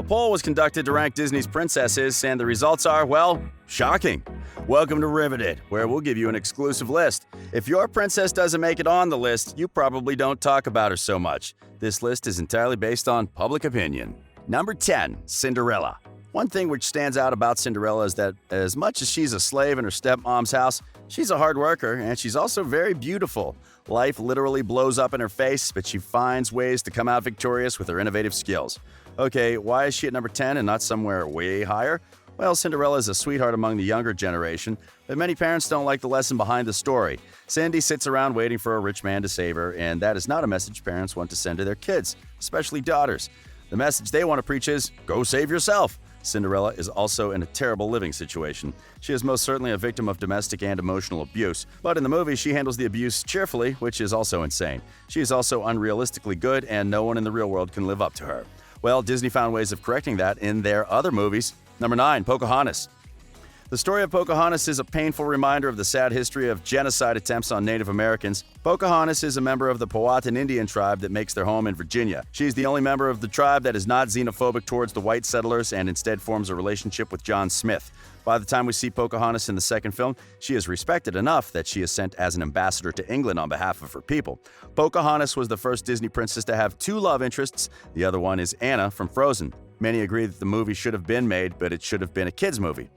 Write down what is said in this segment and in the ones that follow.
A poll was conducted to rank Disney's princesses, and the results are, well, shocking. Welcome to Riveted, where we'll give you an exclusive list. If your princess doesn't make it on the list, you probably don't talk about her so much. This list is entirely based on public opinion. Number 10, Cinderella. One thing which stands out about Cinderella is that as much as she's a slave in her stepmom's house, she's a hard worker and she's also very beautiful. Life literally blows up in her face, but she finds ways to come out victorious with her innovative skills. Okay, why is she at number 10 and not somewhere way higher? Well, Cinderella is a sweetheart among the younger generation, but many parents don't like the lesson behind the story. Cindy sits around waiting for a rich man to save her, and that is not a message parents want to send to their kids, especially daughters. The message they want to preach is, go save yourself. Cinderella is also in a terrible living situation. She is most certainly a victim of domestic and emotional abuse, but in the movie she handles the abuse cheerfully, which is also insane. She is also unrealistically good, and no one in the real world can live up to her. Well, Disney found ways of correcting that in their other movies. Number 9, Pocahontas. The story of Pocahontas is a painful reminder of the sad history of genocide attempts on Native Americans. Pocahontas is a member of the Powhatan Indian tribe that makes their home in Virginia. She's the only member of the tribe that is not xenophobic towards the white settlers and instead forms a relationship with John Smith. By the time we see Pocahontas in the second film, she is respected enough that she is sent as an ambassador to England on behalf of her people. Pocahontas was the first Disney princess to have 2 love interests. The other one is Anna from Frozen. Many agree that the movie should have been made, but it should have been a kids' movie.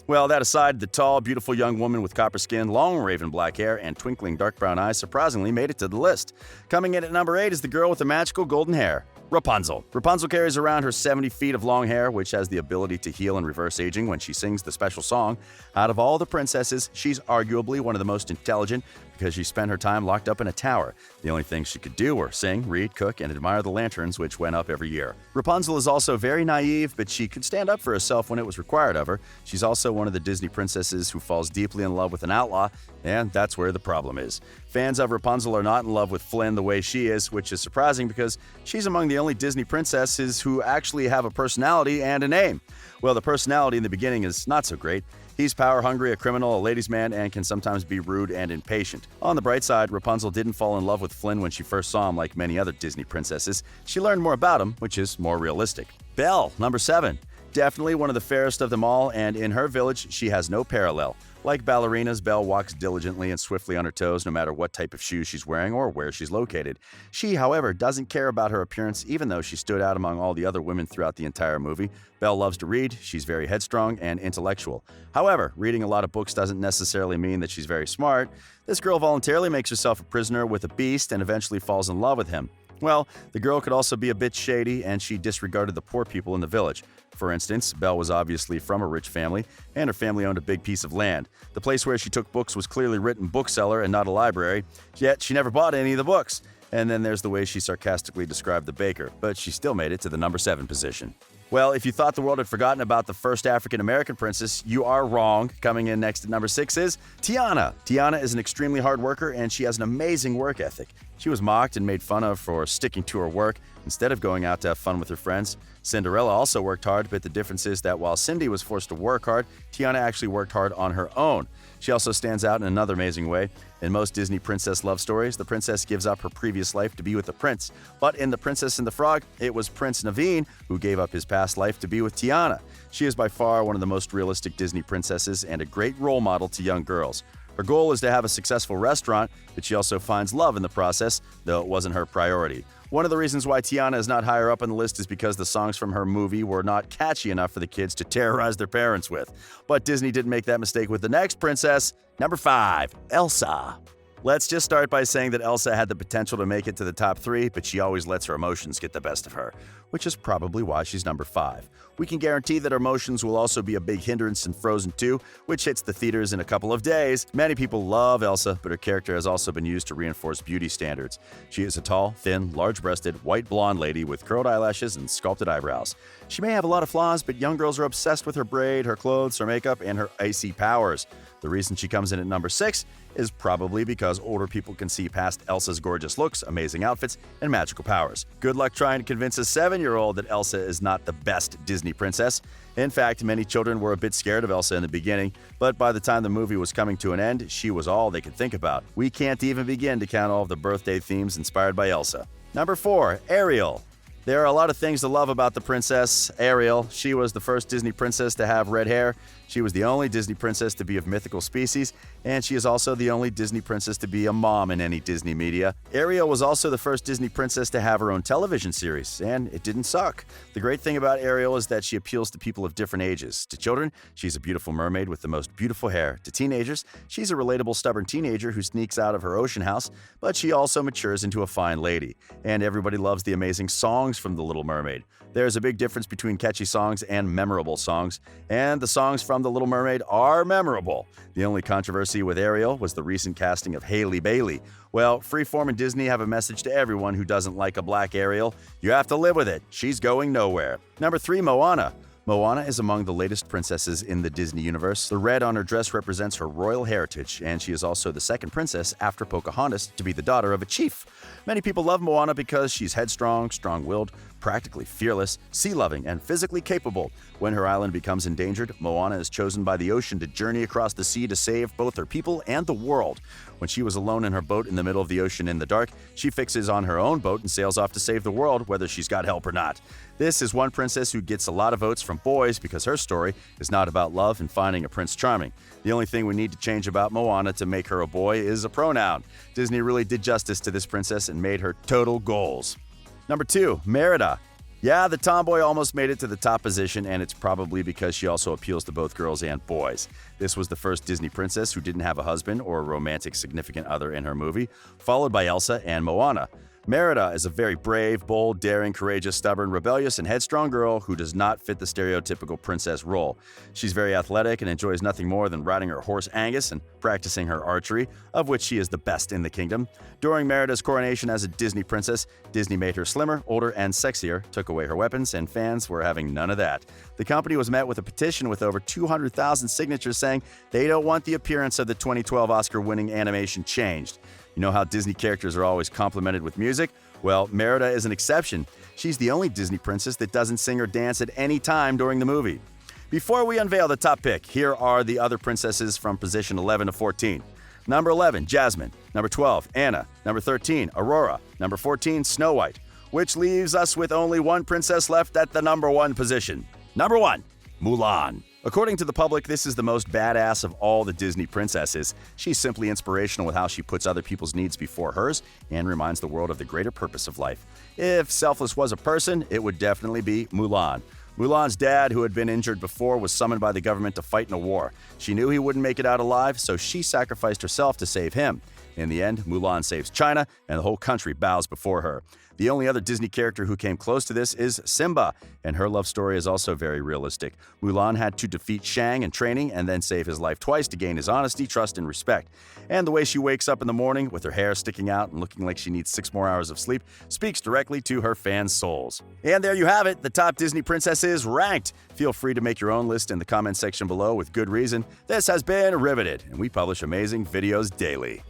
Well, that aside, the tall, beautiful young woman with copper skin, long raven black hair, and twinkling dark brown eyes surprisingly made it to the list. Coming in at number 8 is the girl with the magical golden hair, Rapunzel. Rapunzel carries around her 70 feet of long hair, which has the ability to heal and reverse aging when she sings the special song. Out of all the princesses, she's arguably one of the most intelligent because she spent her time locked up in a tower. The only things she could do were sing, read, cook, and admire the lanterns, which went up every year. Rapunzel is also very naive, but she could stand up for herself when it was required of her. She's also one of the Disney princesses who falls deeply in love with an outlaw, and that's where the problem is. Fans of Rapunzel are not in love with Flynn the way she is, which is surprising because she's among the only Disney princesses who actually have a personality and a name. Well, the personality in the beginning is not so great. He's power-hungry, a criminal, a ladies' man, and can sometimes be rude and impatient. On the bright side, Rapunzel didn't fall in love with Flynn when she first saw him like many other Disney princesses. She learned more about him, which is more realistic. Belle, number 7. Definitely one of the fairest of them all, and in her village, she has no parallel. Like ballerinas, Belle walks diligently and swiftly on her toes no matter what type of shoes she's wearing or where she's located. She, however, doesn't care about her appearance even though she stood out among all the other women throughout the entire movie. Belle loves to read, she's very headstrong and intellectual. However, reading a lot of books doesn't necessarily mean that she's very smart. This girl voluntarily makes herself a prisoner with a beast and eventually falls in love with him. Well, the girl could also be a bit shady, and she disregarded the poor people in the village. For instance, Belle was obviously from a rich family, and her family owned a big piece of land. The place where she took books was clearly written bookseller and not a library, yet she never bought any of the books. And then there's the way she sarcastically described the baker, but she still made it to the number 7 position. Well, if you thought the world had forgotten about the first African-American princess, you are wrong. Coming in next at number 6 is Tiana. Tiana is an extremely hard worker, and she has an amazing work ethic. She was mocked and made fun of for sticking to her work instead of going out to have fun with her friends. Cinderella also worked hard, but the difference is that while Cindy was forced to work hard, Tiana actually worked hard on her own. She also stands out in another amazing way. In most Disney princess love stories, the princess gives up her previous life to be with the prince. But in The Princess and the Frog, it was Prince Naveen who gave up his past life to be with Tiana. She is by far one of the most realistic Disney princesses and a great role model to young girls. Her goal is to have a successful restaurant, but she also finds love in the process, though it wasn't her priority. One of the reasons why Tiana is not higher up on the list is because the songs from her movie were not catchy enough for the kids to terrorize their parents with. But Disney didn't make that mistake with the next princess. Number 5, Elsa. Let's just start by saying that Elsa had the potential to make it to the top 3, but she always lets her emotions get the best of her, which is probably why she's number 5. We can guarantee that her emotions will also be a big hindrance in Frozen 2, which hits the theaters in a couple of days. Many people love Elsa, but her character has also been used to reinforce beauty standards. She is a tall, thin, large-breasted, white blonde lady with curled eyelashes and sculpted eyebrows. She may have a lot of flaws, but young girls are obsessed with her braid, her clothes, her makeup, and her icy powers. The reason she comes in at number 6 is probably because older people can see past Elsa's gorgeous looks, amazing outfits, and magical powers. Good luck trying to convince a 7-year-old that Elsa is not the best Disney princess. In fact, many children were a bit scared of Elsa in the beginning, but by the time the movie was coming to an end, she was all they could think about. We can't even begin to count all of the birthday themes inspired by Elsa. Number 4, Ariel. There are a lot of things to love about the princess Ariel. She was the first Disney princess to have red hair. She was the only Disney princess to be of mythical species, and she is also the only Disney princess to be a mom in any Disney media. Ariel was also the first Disney princess to have her own television series, and it didn't suck. The great thing about Ariel is that she appeals to people of different ages. To children, she's a beautiful mermaid with the most beautiful hair. To teenagers, she's a relatable, stubborn teenager who sneaks out of her ocean house, but she also matures into a fine lady. And everybody loves the amazing songs from The Little Mermaid. There's a big difference between catchy songs and memorable songs, and the songs from The Little Mermaid are memorable. The only controversy with Ariel was the recent casting of Hailey Bailey. Well, Freeform and Disney have a message to everyone who doesn't like a black Ariel. You have to live with it. She's going nowhere. Number 3, Moana. Moana is among the latest princesses in the Disney universe. The red on her dress represents her royal heritage, and she is also the second princess after Pocahontas to be the daughter of a chief. Many people love Moana because she's headstrong, strong-willed, practically fearless, sea-loving, and physically capable. When her island becomes endangered, Moana is chosen by the ocean to journey across the sea to save both her people and the world. When she was alone in her boat in the middle of the ocean in the dark, she fixes on her own boat and sails off to save the world, whether she's got help or not. This is one princess who gets a lot of votes from boys because her story is not about love and finding a Prince Charming. The only thing we need to change about Moana to make her a boy is a pronoun. Disney really did justice to this princess and made her total goals. Number 2, Merida. Yeah, the tomboy almost made it to the top position, and it's probably because she also appeals to both girls and boys. This was the first Disney princess who didn't have a husband or a romantic significant other in her movie, followed by Elsa and Moana. Merida is a very brave, bold, daring, courageous, stubborn, rebellious, and headstrong girl who does not fit the stereotypical princess role. She's very athletic and enjoys nothing more than riding her horse Angus and practicing her archery, of which she is the best in the kingdom. During Merida's coronation as a Disney princess, Disney made her slimmer, older, and sexier, took away her weapons, and fans were having none of that. The company was met with a petition with over 200,000 signatures saying they don't want the appearance of the 2012 Oscar-winning animation changed. You know how Disney characters are always complimented with music? Well, Merida is an exception. She's the only Disney princess that doesn't sing or dance at any time during the movie. Before we unveil the top pick, here are the other princesses from position 11 to 14. Number 11, Jasmine. Number 12, Anna. Number 13, Aurora. Number 14, Snow White. Which leaves us with only one princess left at the number 1 position. Number 1, Mulan. According to the public, this is the most badass of all the Disney princesses. She's simply inspirational with how she puts other people's needs before hers and reminds the world of the greater purpose of life. If selfless was a person, it would definitely be Mulan. Mulan's dad, who had been injured before, was summoned by the government to fight in a war. She knew he wouldn't make it out alive, so she sacrificed herself to save him. In the end, Mulan saves China, and the whole country bows before her. The only other Disney character who came close to this is Simba, and her love story is also very realistic. Mulan had to defeat Shang in training and then save his life twice to gain his honesty, trust, and respect. And the way she wakes up in the morning with her hair sticking out and looking like she needs 6 more hours of sleep speaks directly to her fans' souls. And there you have it, the top Disney princesses ranked. Feel free to make your own list in the comment section below with good reason. This has been Riveted, and we publish amazing videos daily.